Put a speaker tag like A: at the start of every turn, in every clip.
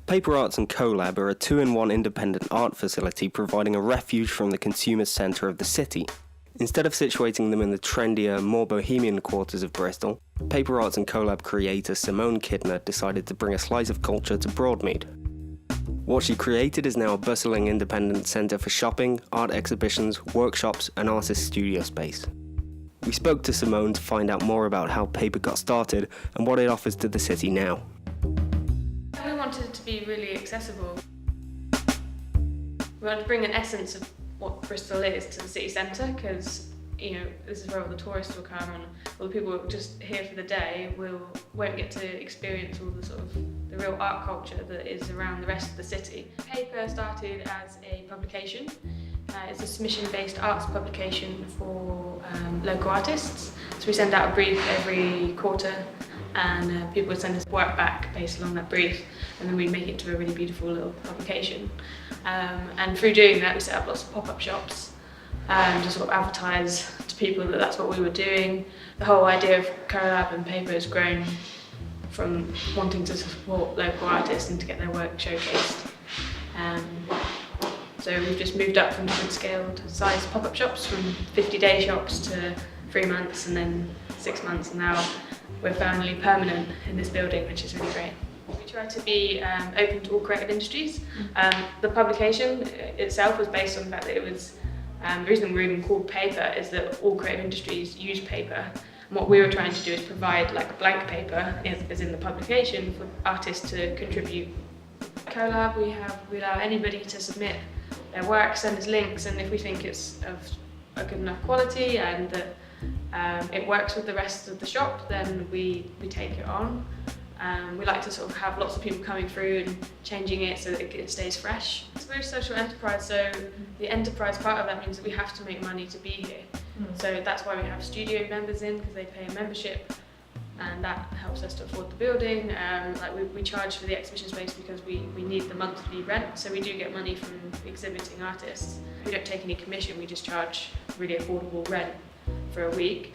A: PaperArts and Collab are a two-in-one independent art facility providing a refuge from the consumer centre of the city. Instead of situating them in the trendier, more bohemian quarters of Bristol, PaperArts and Collab creator Simone Kidner decided to bring a slice of culture to Broadmead. What she created is now a bustling independent centre for shopping, art exhibitions, workshops and artist studio space. We spoke to Simone to find out more about how Paper got started and what it offers to the city now.
B: We wanted it to be really accessible. We wanted to bring an essence of what Bristol is to the city centre, because this is where all the tourists will come and all the people who are just here for the day won't get to experience all the real art culture that is around the rest of the city. Paper started as a publication. It's a submission-based arts publication for local artists. So we send out a brief every quarter and people would send us work back based along that brief, and then we make it to a really beautiful little publication. And through doing that we set up lots of pop-up shops to sort of advertise to people that that's what we were doing. The whole idea of Collab and Paper has grown from wanting to support local artists and to get their work showcased. So we've just moved up from different scaled size pop-up shops, from 50-day shops to 3 months and then 6 months, and now we're finally permanent in this building, which is really great. We try to be open to all creative industries. The publication itself was based on the fact that it was, the reason we're even called Paper is that all creative industries use paper. And what we were trying to do is provide like blank paper, as in the publication, for artists to contribute. Collab, we allow anybody to submit their work, send us links, and if we think it's of a good enough quality and that it works with the rest of the shop, then we take it on. We like to sort of have lots of people coming through and changing it so that it stays fresh. So we're a social enterprise, so the enterprise part of that means that we have to make money to be here. So that's why we have studio members in, because they pay a membership, and that helps us to afford the building. We charge for the exhibition space because we need the monthly rent, so we do get money from exhibiting artists. We don't take any commission, we just charge really affordable rent for a week.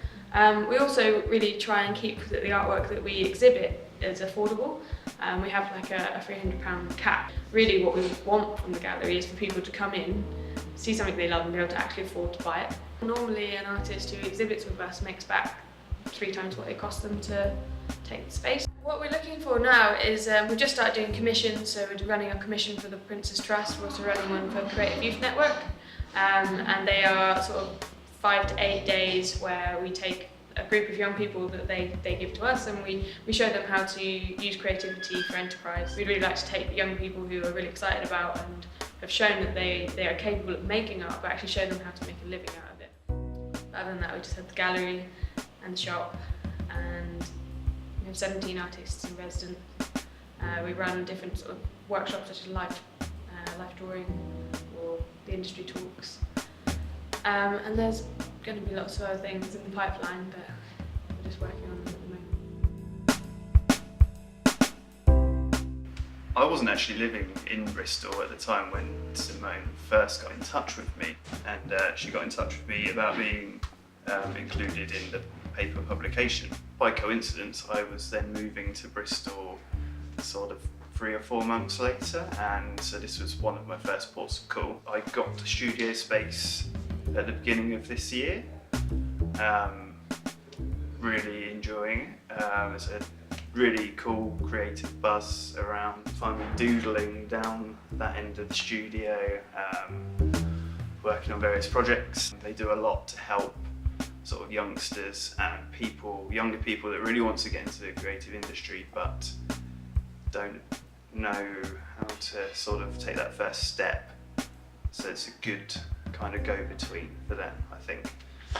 B: We also really try and keep the artwork that we exhibit is affordable. We have like a £300 cap. Really what we want from the gallery is for people to come in, see something they love and be able to actually afford to buy it. Normally an artist who exhibits with us makes back 3 times what it costs them to take the space. What we're looking for now is we've just started doing commissions, so we're running a commission for the Prince's Trust, we're also running one for Creative Youth Network, and they are sort of 5 to 8 days where we take a group of young people that they give to us, and we show them how to use creativity for enterprise. We'd really like to take young people who are really excited about and have shown that they are capable of making art, but actually show them how to make a living out of it. Other than that, we just have the gallery and the shop, and we have 17 artists in residence. We run different sort of workshops such as life drawing or the industry talks. And there's going to be lots of other things in the pipeline, but we're just working on them at the moment.
C: I wasn't actually living in Bristol at the time when Simone first got in touch with me, and she got in touch with me about being included in the Paper publication. By coincidence, I was then moving to Bristol sort of 3 or 4 months later, and so this was one of my first ports of call. I got the studio space at the beginning of this year, really enjoying it. It's a really cool creative buzz around finally doodling down that end of the studio, working on various projects. They do a lot to help sort of youngsters and younger people that really want to get into the creative industry but don't know how to sort of take that first step. So it's a good kind of go-between for them, I think.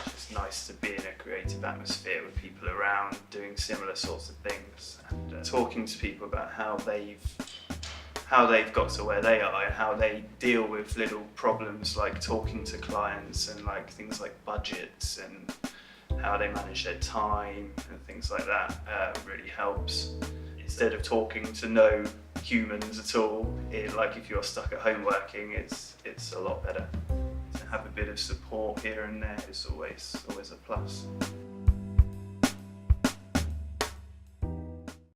C: It's nice to be in a creative atmosphere with people around doing similar sorts of things, and talking to people about how they've got to where they are and how they deal with little problems like talking to clients and like things like budgets and how they manage their time and things like that really helps. Instead of talking to no humans at all, like if you're stuck at home working, it's a lot better. To have a bit of support here and there is always a plus.